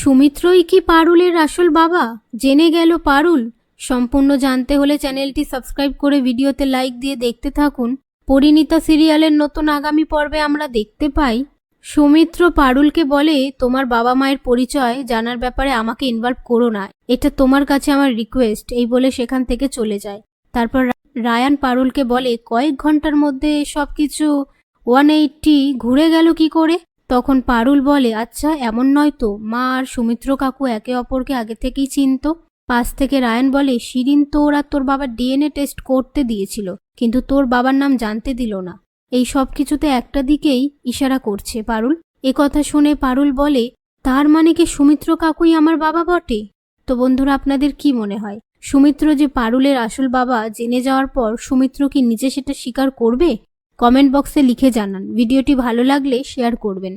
সুমিত্রই কি পারুলের আসল বাবা? জেনে গেল পারুল। সম্পূর্ণ জানতে হলে চ্যানেলটি সাবস্ক্রাইব করে ভিডিওতে লাইক দিয়ে দেখতে থাকুন। পরিণীতা সিরিয়ালের নতুন আগামী পর্বে আমরা দেখতে পাই সৌমিত্র পারুলকে বলে, তোমার বাবা মায়ের পরিচয় জানার ব্যাপারে আমাকে ইনভলভ করো না, এটা তোমার কাছে আমার রিকোয়েস্ট। এই বলে সেখান থেকে চলে যায়। তারপর রায়ান পারুলকে বলে, কয়েক ঘন্টার মধ্যে সবকিছু 180 ঘুরে গেল কি করে? তখন পারুল বলে, আচ্ছা এমন নয় তো, মা আর সৌমিত্র কাকু একে অপরকে আগে থেকেই চিনত। পাশ থেকে রায়ান বলে, শিরিন তো ওরা তোর বাবার ডিএনএ টেস্ট করতে দিয়েছিল, কিন্তু তোর বাবার নাম জানতে দিল না। এই সব কিছুতে একটা দিকেই ইশারা করছে পারুল। কথা শুনে পারুল বলে, তার মানে কি সৌমিত্র কাকুই আমার বাবা বটে? তো বন্ধুরা, আপনাদের কি মনে হয়, সৌমিত্র যে পারুলের আসল বাবা জেনে যাওয়ার পর সৌমিত্র কি নিজে সেটা স্বীকার করবে? কমেন্ট বক্সে লিখে জানান। ভিডিওটি ভালো লাগলে শেয়ার করবেন।